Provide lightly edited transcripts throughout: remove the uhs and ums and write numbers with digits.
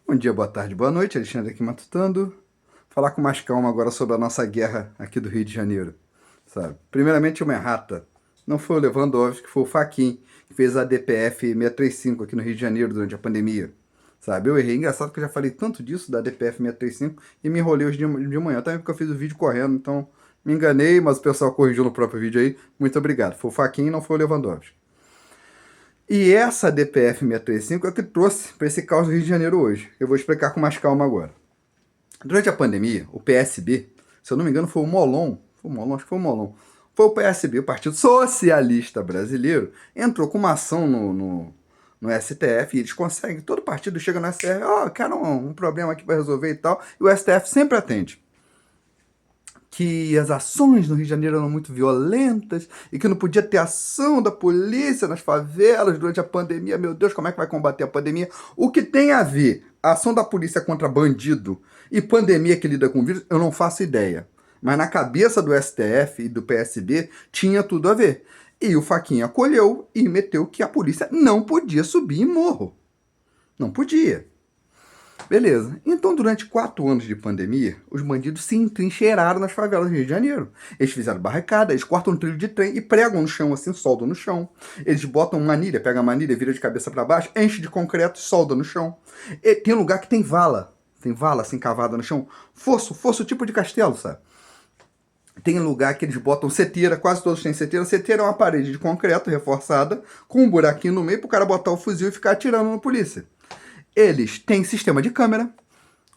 Bom dia, boa tarde, boa noite, Alexandre aqui matutando. Falar com mais calma agora sobre a nossa guerra aqui do Rio de Janeiro, sabe? Primeiramente, uma errata. Não foi o Lewandowski, foi o Fachin que fez a DPF 635 aqui no Rio de Janeiro durante a pandemia, sabe? Eu errei. Engraçado que eu já falei tanto disso da DPF 635 e me enrolei hoje de manhã, também porque eu fiz o vídeo correndo, então me enganei, mas o pessoal corrigiu no próprio vídeo aí. Muito obrigado. Foi o Fachin, não foi o Lewandowski. E essa DPF 635 é o que trouxe para esse caos do Rio de Janeiro hoje. Eu vou explicar com mais calma agora. Durante a pandemia, o PSB, se eu não me engano, acho que foi o Molon, foi o PSB, o Partido Socialista Brasileiro, entrou com uma ação no STF e eles conseguem, todo partido chega no STF, quero um problema aqui para resolver e tal, e o STF sempre atende. Que as ações no Rio de Janeiro eram muito violentas e que não podia ter ação da polícia nas favelas durante a pandemia. Meu Deus, como é que vai combater a pandemia? O que tem a ver a ação da polícia contra bandido e pandemia que lida com vírus, eu não faço ideia. Mas na cabeça do STF e do PSB tinha tudo a ver. E o Fachin acolheu e meteu que a polícia não podia subir em morro. Não podia. Beleza. Então, durante 4 anos de pandemia, os bandidos se entrincheiraram nas favelas do Rio de Janeiro. Eles fizeram barricada, eles cortam um trilho de trem e pregam no chão, assim, soldam no chão. Eles botam manilha, pega a manilha, vira de cabeça para baixo, enche de concreto e solda no chão. E tem lugar que tem vala assim, cavada no chão. Fosso tipo de castelo, sabe? Tem lugar que eles botam seteira, quase todos têm seteira. Seteira é uma parede de concreto reforçada, com um buraquinho no meio pro cara botar o fuzil e ficar atirando na polícia. Eles têm sistema de câmera.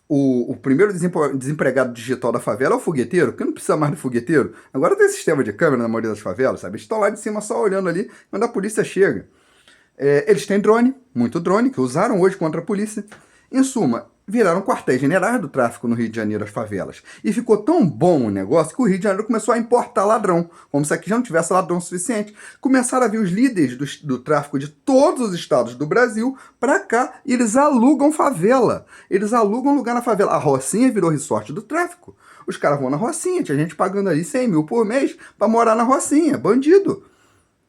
O primeiro desempregado digital da favela é o fogueteiro, porque não precisa mais do fogueteiro. Agora tem sistema de câmera na maioria das favelas, sabe? Eles estão lá de cima só olhando ali quando a polícia chega. Eles têm drone, muito drone, que usaram hoje contra a polícia. Em suma, viraram quartéis generais do tráfico no Rio de Janeiro, as favelas. E ficou tão bom o negócio que o Rio de Janeiro começou a importar ladrão, como se aqui já não tivesse ladrão suficiente. Começaram a vir os líderes do tráfico de todos os estados do Brasil para cá e eles alugam favela. Eles alugam lugar na favela. A Rocinha virou resort do tráfico. Os caras vão na Rocinha, tinha gente pagando ali 100 mil por mês para morar na Rocinha, bandido.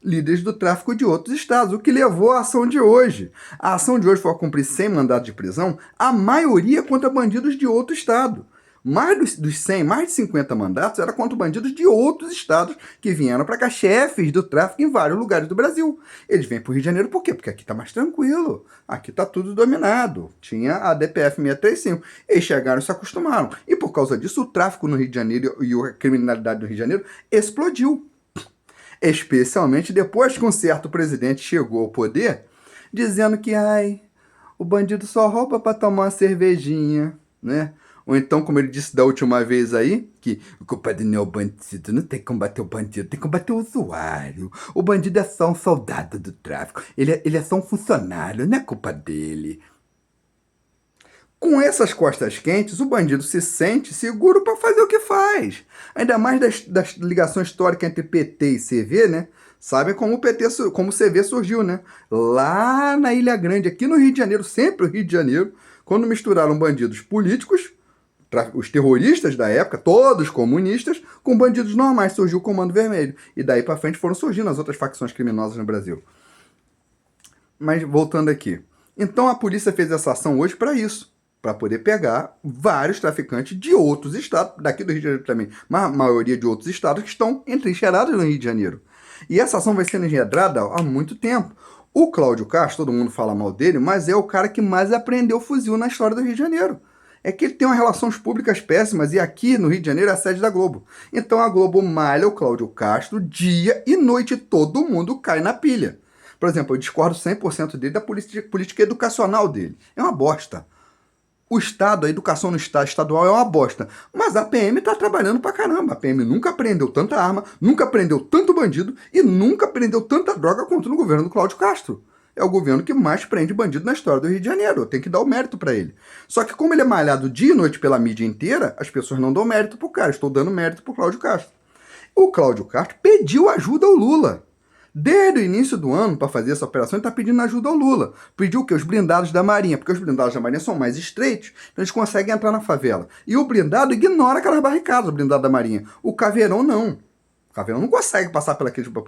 Líderes do tráfico de outros estados, o que levou à ação de hoje. A ação de hoje foi a cumprir 100 mandados de prisão, a maioria contra bandidos de outro estado. Mais dos 100, mais de 50 mandatos era contra bandidos de outros estados que vieram para cá, chefes do tráfico em vários lugares do Brasil. Eles vêm para o Rio de Janeiro por quê? Porque aqui está mais tranquilo, aqui está tudo dominado. Tinha a DPF 635. Eles chegaram e se acostumaram. E por causa disso, o tráfico no Rio de Janeiro e a criminalidade no Rio de Janeiro explodiu. Especialmente depois que um certo presidente chegou ao poder, dizendo que, o bandido só rouba para tomar uma cervejinha, né? Ou então, como ele disse da última vez aí, que o culpado não é o bandido, não tem que combater o bandido, tem que combater o usuário. O bandido é só um soldado do tráfico, ele é só um funcionário, não é culpa dele. Com essas costas quentes, o bandido se sente seguro para fazer o que faz. Ainda mais das ligações históricas entre PT e CV, né? Sabem como como o CV surgiu, né? Lá na Ilha Grande, aqui no Rio de Janeiro, sempre o Rio de Janeiro, quando misturaram bandidos políticos, os terroristas da época, todos comunistas, com bandidos normais, surgiu o Comando Vermelho. E daí para frente foram surgindo as outras facções criminosas no Brasil. Mas voltando aqui. Então a polícia fez essa ação hoje para isso, para poder pegar vários traficantes de outros estados, daqui do Rio de Janeiro também, mas a maioria de outros estados que estão entrincheirados no Rio de Janeiro. E essa ação vai sendo enredrada há muito tempo. O Cláudio Castro, todo mundo fala mal dele, mas é o cara que mais apreendeu fuzil na história do Rio de Janeiro. É que ele tem uma relações públicas péssimas e aqui no Rio de Janeiro é a sede da Globo. Então a Globo malha o Cláudio Castro dia e noite, todo mundo cai na pilha. Por exemplo, eu discordo 100% dele da política educacional dele. É uma bosta. O Estado, a educação no Estado estadual é uma bosta. Mas a PM tá trabalhando pra caramba. A PM nunca prendeu tanta arma, nunca prendeu tanto bandido e nunca prendeu tanta droga quanto no governo do Cláudio Castro. É o governo que mais prende bandido na história do Rio de Janeiro. Tem que dar o mérito pra ele. Só que como ele é malhado dia e noite pela mídia inteira, as pessoas não dão mérito pro cara. Estou dando mérito pro Cláudio Castro. O Cláudio Castro pediu ajuda ao Lula. Desde o início do ano, para fazer essa operação, ele está pedindo ajuda ao Lula. Pediu o quê? Os blindados da Marinha, porque os blindados da Marinha são mais estreitos, então eles conseguem entrar na favela. E o blindado ignora aquelas barricadas, o blindado da Marinha. O Caveirão não. O Caveirão não consegue passar por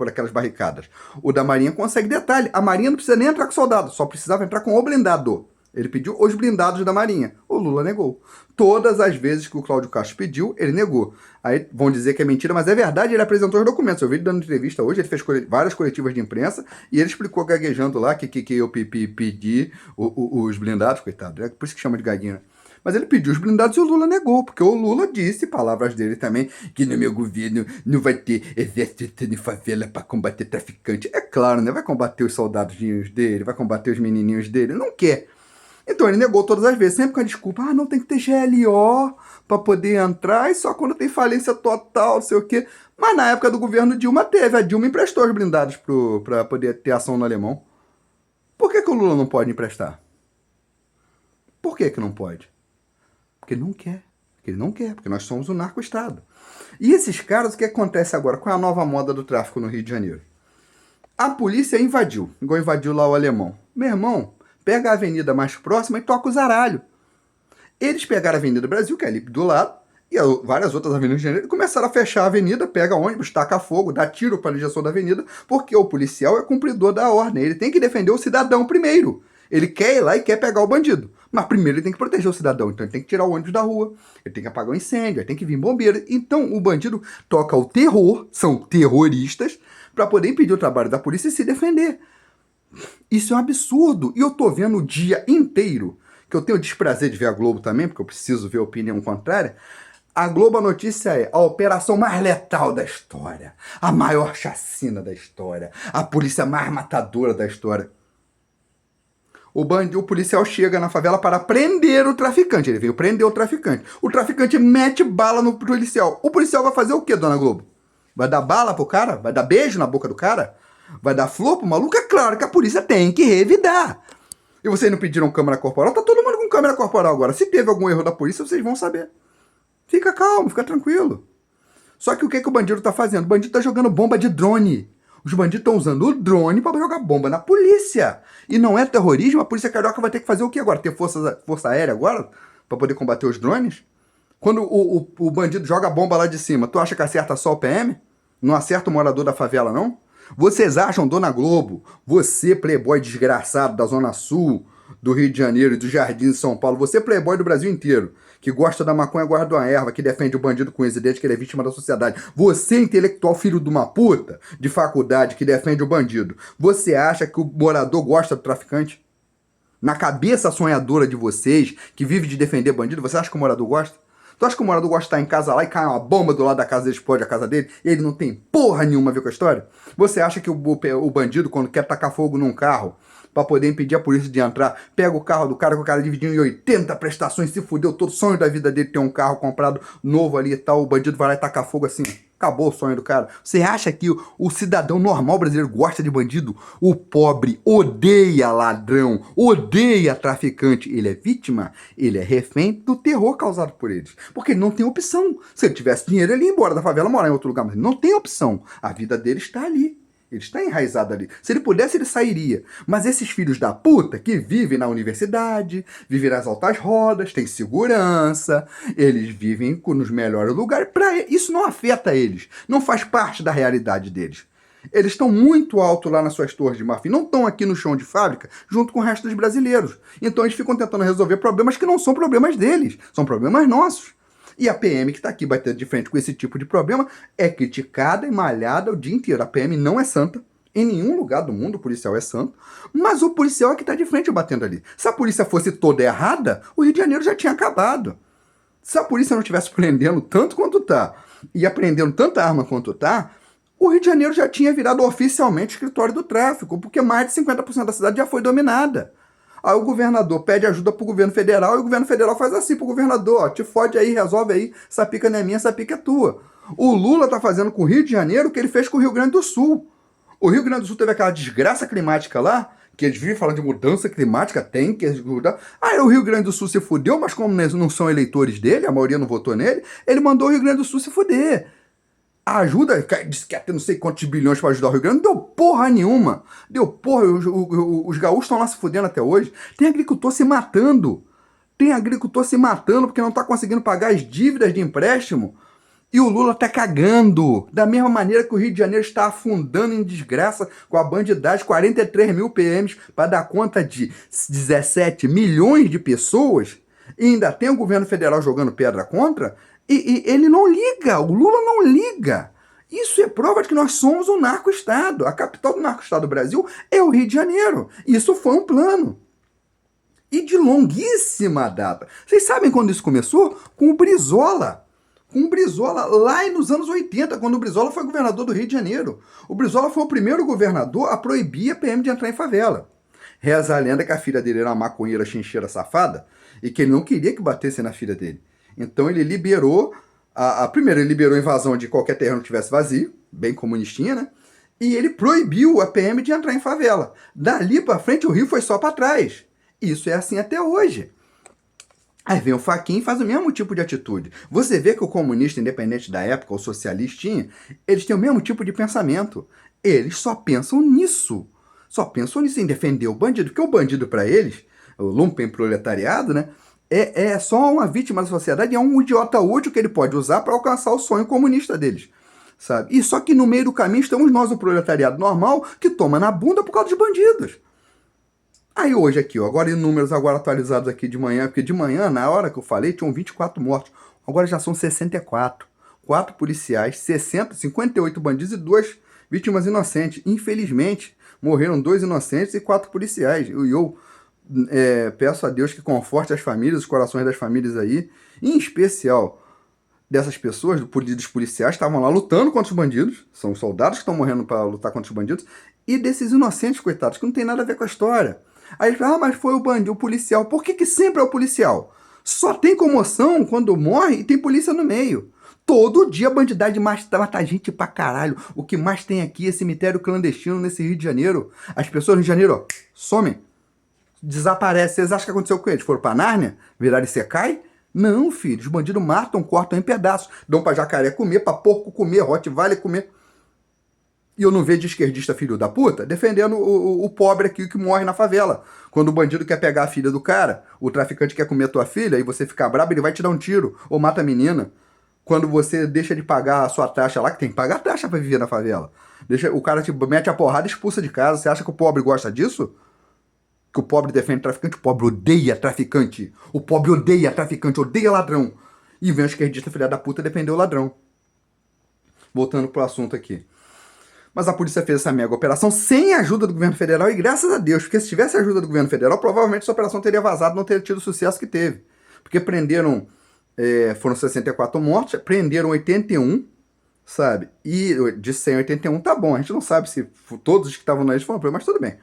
aquelas barricadas. O da Marinha consegue. Detalhe, a Marinha não precisa nem entrar com soldado, só precisava entrar com o blindado. Ele pediu os blindados da Marinha. O Lula negou. Todas as vezes que o Cláudio Castro pediu, ele negou. Aí vão dizer que é mentira, mas é verdade, ele apresentou os documentos. Eu vi ele dando entrevista hoje, ele fez várias coletivas de imprensa e ele explicou gaguejando lá que eu pedi os blindados, coitado, é por isso que chama de gaguinho, né? Mas ele pediu os blindados e o Lula negou, porque o Lula disse, palavras dele também, que no meu governo não vai ter exército de favela para combater traficante. É claro, né? Vai combater os soldadinhos dele, vai combater os menininhos dele, não quer. Então ele negou todas as vezes, sempre com a desculpa, não tem que ter GLO para poder entrar, e só quando tem falência total, não sei o quê. Mas na época do governo Dilma teve, a Dilma emprestou os blindados para poder ter ação no Alemão. Por que o Lula não pode emprestar? Por que não pode? Porque ele não quer. Porque ele não quer, porque nós somos um narco-estado. E esses caras, o que acontece agora? Qual é a nova moda do tráfico no Rio de Janeiro? A polícia invadiu, igual invadiu lá o Alemão. Meu irmão, pega a avenida mais próxima e toca o zaralho. Eles pegaram a Avenida Brasil, que é ali do lado, e várias outras avenidas de Janeiro, e começaram a fechar a avenida, pega ônibus, taca fogo, dá tiro para a ligação da avenida, porque o policial é cumpridor da ordem. Ele tem que defender o cidadão primeiro. Ele quer ir lá e quer pegar o bandido. Mas primeiro ele tem que proteger o cidadão. Então ele tem que tirar o ônibus da rua, ele tem que apagar o incêndio, ele tem que vir bombeiro. Então o bandido toca o terror, são terroristas, para poder impedir o trabalho da polícia e se defender. Isso é um absurdo. E eu tô vendo o dia inteiro, que eu tenho o desprazer de ver a Globo também, porque eu preciso ver a opinião contrária. A Globo, a notícia é a operação mais letal da história, a maior chacina da história, a polícia mais matadora da história. O policial chega na favela para prender o traficante. Ele veio prender o traficante. O traficante mete bala no policial. O policial vai fazer o quê, dona Globo? Vai dar bala pro cara? Vai dar beijo na boca do cara? Vai dar flor pro maluco? É claro que a polícia tem que revidar. E vocês não pediram câmera corporal? Tá todo mundo com câmera corporal agora. Se teve algum erro da polícia, vocês vão saber. Fica calmo, fica tranquilo. Só que o que o bandido tá fazendo? O bandido tá jogando bomba de drone. Os bandidos estão usando o drone para jogar bomba na polícia. E não é terrorismo, a polícia carioca vai ter que fazer o que agora? Ter força aérea agora? Para poder combater os drones? Quando o bandido joga bomba lá de cima, tu acha que acerta só o PM? Não acerta o morador da favela, não? Vocês acham, dona Globo, você, playboy desgraçado da Zona Sul, do Rio de Janeiro e do Jardim de São Paulo, você, playboy do Brasil inteiro, que gosta da maconha, guarda uma erva, que defende o bandido com desde que ele é vítima da sociedade, você, intelectual filho de uma puta, de faculdade, que defende o bandido, você acha que o morador gosta do traficante? Na cabeça sonhadora de vocês, que vive de defender bandido, você acha que o morador gosta? Tu acha que o morador gosta de estar em casa lá e cai uma bomba do lado da casa dele, explode a casa dele, e ele não tem porra nenhuma a ver com a história? Você acha que o bandido, quando quer tacar fogo num carro, para poder impedir a polícia de entrar, pega o carro do cara, que o cara dividiu em 80 prestações, se fudeu, todo sonho da vida dele ter um carro comprado novo ali e tal, o bandido vai lá e tacar fogo assim, acabou o sonho do cara. Você acha que o cidadão normal brasileiro gosta de bandido? O pobre odeia ladrão, odeia traficante. Ele é vítima, ele é refém do terror causado por eles. Porque ele não tem opção. Se ele tivesse dinheiro, ele ia embora da favela, morar em outro lugar, mas ele não tem opção. A vida dele está ali. Ele está enraizado ali. Se ele pudesse, ele sairia. Mas esses filhos da puta que vivem na universidade, vivem nas altas rodas, têm segurança, eles vivem nos melhores lugares. Isso não afeta eles. Não faz parte da realidade deles. Eles estão muito alto lá nas suas torres de marfim. Não estão aqui no chão de fábrica junto com o resto dos brasileiros. Então eles ficam tentando resolver problemas que não são problemas deles. São problemas nossos. E a PM que está aqui batendo de frente com esse tipo de problema é criticada e malhada o dia inteiro. A PM não é santa. Em nenhum lugar do mundo o policial é santo. Mas o policial é que está de frente batendo ali. Se a polícia fosse toda errada, o Rio de Janeiro já tinha acabado. Se a polícia não estivesse prendendo tanto quanto está e apreendendo tanta arma quanto está, o Rio de Janeiro já tinha virado oficialmente escritório do tráfico, porque mais de 50% da cidade já foi dominada. Aí o governador pede ajuda pro governo federal e o governo federal faz assim pro governador, ó, te fode aí, resolve aí, essa pica não é minha, essa pica é tua. O Lula tá fazendo com o Rio de Janeiro o que ele fez com o Rio Grande do Sul. O Rio Grande do Sul teve aquela desgraça climática lá, que eles vivem falando de mudança climática, tem que ajudar. Aí o Rio Grande do Sul se fudeu, mas como não são eleitores dele, a maioria não votou nele, ele mandou o Rio Grande do Sul se fuder. A ajuda, disse que ia ter não sei quantos bilhões para ajudar o Rio Grande, não deu porra nenhuma. Deu porra, os gaúchos estão lá se fudendo até hoje. Tem agricultor se matando. Tem agricultor se matando porque não está conseguindo pagar as dívidas de empréstimo E o Lula tá cagando. Da mesma maneira que o Rio de Janeiro está afundando em desgraça com a bandidagem, 43 mil PMs para dar conta de 17 milhões de pessoas, e ainda tem o governo federal jogando pedra contra, e ele não liga, o Lula não liga. Isso é prova de que nós somos um narco-estado. A capital do narco-estado do Brasil é o Rio de Janeiro. Isso foi um plano. E de longuíssima data. Vocês sabem quando isso começou? Com o Brizola. Com o Brizola lá nos anos 80, quando o Brizola foi governador do Rio de Janeiro. O Brizola foi o primeiro governador a proibir a PM de entrar em favela. Reza a lenda que a filha dele era uma maconheira chincheira safada e que ele não queria que batesse na filha dele. Então ele liberou, primeiro ele liberou a invasão de qualquer terreno que tivesse vazio, bem comunistinha, né? E ele proibiu a PM de entrar em favela. Dali para frente o Rio foi só para trás. Isso é assim até hoje. Aí vem o Fachin e faz o mesmo tipo de atitude. Você vê que o comunista, independente da época, o socialistinha, eles têm o mesmo tipo de pensamento. Eles só pensam nisso. Só pensam nisso, em defender o bandido. Porque o bandido, para eles, o lumpen proletariado, né? É só uma vítima da sociedade, é um idiota útil que ele pode usar para alcançar o sonho comunista deles. Sabe? E só que no meio do caminho estamos nós, o proletariado normal, que toma na bunda por causa dos bandidos. Aí hoje aqui, ó, agora em números agora atualizados aqui de manhã, porque de manhã, na hora que eu falei, tinham 24 mortos. Agora já são 64. 4 policiais, 58 bandidos e 2 vítimas inocentes. Infelizmente, morreram 2 inocentes e 4 policiais. Eu peço a Deus que conforte as famílias, os corações das famílias aí, em especial dessas pessoas, dos policiais, que estavam lá lutando contra os bandidos, são os soldados que estão morrendo para lutar contra os bandidos, e desses inocentes, coitados, que não tem nada a ver com a história. Aí eles falam, mas foi o bandido, o policial. Por que sempre é o policial? Só tem comoção quando morre e tem polícia no meio. Todo dia a bandidade mata gente pra caralho. O que mais tem aqui é cemitério clandestino nesse Rio de Janeiro. As pessoas no Rio de Janeiro, ó, somem. Desaparecem. Vocês acham que aconteceu com eles? Foram pra Nárnia? Viraram Isekai? Não, filho. Os bandidos matam, cortam em pedaços. Dão pra jacaré comer, pra porco comer, rottweiler comer. E eu não vejo de esquerdista filho da puta defendendo o pobre aqui que morre na favela. Quando o bandido quer pegar a filha do cara, o traficante quer comer a tua filha e você fica brabo, ele vai te dar um tiro ou mata a menina. Quando você deixa de pagar a sua taxa lá, que tem que pagar a taxa pra viver na favela. O cara te mete a porrada e expulsa de casa. Você acha que o pobre gosta disso? Que o pobre defende traficante? O pobre odeia traficante. O pobre odeia traficante, odeia ladrão. E vem o esquerdista filha da puta defender o ladrão. Voltando pro assunto aqui. Mas a polícia fez essa mega operação sem a ajuda do governo federal e graças a Deus, porque se tivesse a ajuda do governo federal, provavelmente essa operação teria vazado, não teria tido o sucesso que teve. Porque prenderam, foram 64 mortos, prenderam 81, sabe? E de 181 tá bom, a gente não sabe se todos os que estavam na lista foram presos, mas tudo bem.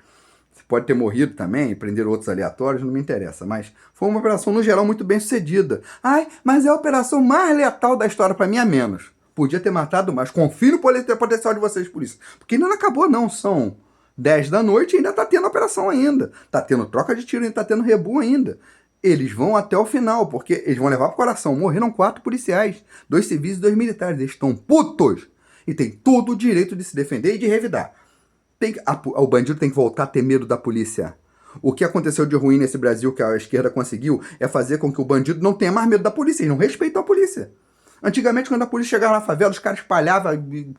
Pode ter morrido também, prenderam outros aleatórios, não me interessa. Mas foi uma operação, no geral, muito bem sucedida. Ai, mas é a operação mais letal da história para mim, a menos. Podia ter matado mais. Confio no potencial de vocês por isso. Porque ainda não acabou, não. São 10 da noite e ainda tá tendo operação ainda. Tá tendo troca de tiro, ainda tá tendo rebu ainda. Eles vão até o final, porque eles vão levar pro coração. Morreram 4 policiais, 2 civis e 2 militares. Eles estão putos. E tem todo o direito de se defender e de revidar. O bandido tem que voltar a ter medo da polícia. O que aconteceu de ruim nesse Brasil que a esquerda conseguiu é fazer com que o bandido não tenha mais medo da polícia. Eles não respeitam a polícia. Antigamente, quando a polícia chegava na favela, os caras espalhavam e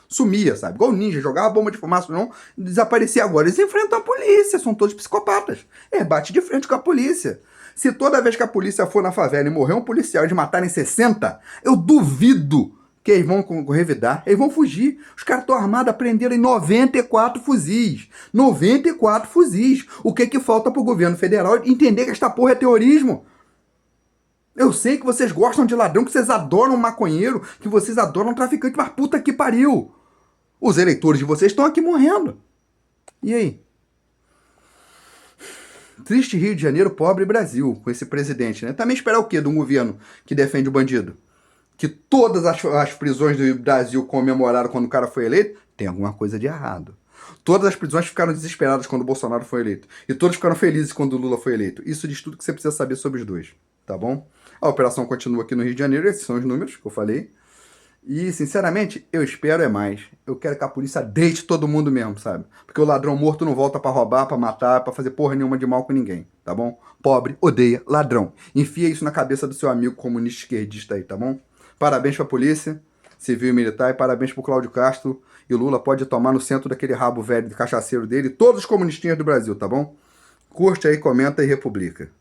sumia, sabe? Igual ninja, jogava bomba de fumaça, não desaparecia. Agora eles enfrentam a polícia, são todos psicopatas. Bate de frente com a polícia. Se toda vez que a polícia for na favela e morrer um policial e eles matarem 60, eu duvido que eles vão revidar, eles vão fugir. Os caras estão armados, prenderam em 94 fuzis. 94 fuzis. O que falta pro governo federal entender que esta porra é terrorismo? Eu sei que vocês gostam de ladrão, que vocês adoram maconheiro, que vocês adoram traficante, mas puta que pariu. Os eleitores de vocês estão aqui morrendo. E aí? Triste Rio de Janeiro, pobre Brasil, com esse presidente, né? Também esperar o quê de um governo que defende o bandido? Que todas as prisões do Brasil comemoraram quando o cara foi eleito? Tem alguma coisa de errado. Todas as prisões ficaram desesperadas quando o Bolsonaro foi eleito. E todos ficaram felizes quando o Lula foi eleito. Isso diz tudo que você precisa saber sobre os dois, tá bom? A operação continua aqui no Rio de Janeiro, esses são os números que eu falei. E, sinceramente, eu espero mais. Eu quero que a polícia deite todo mundo mesmo, sabe? Porque o ladrão morto não volta pra roubar, pra matar, pra fazer porra nenhuma de mal com ninguém, tá bom? Pobre odeia ladrão. Enfia isso na cabeça do seu amigo comunista esquerdista aí, tá bom? Parabéns pra polícia civil e militar e parabéns pro Cláudio Castro. E Lula pode tomar no centro daquele rabo velho de cachaceiro dele todos os comunistinhas do Brasil, tá bom? Curte aí, comenta e republica.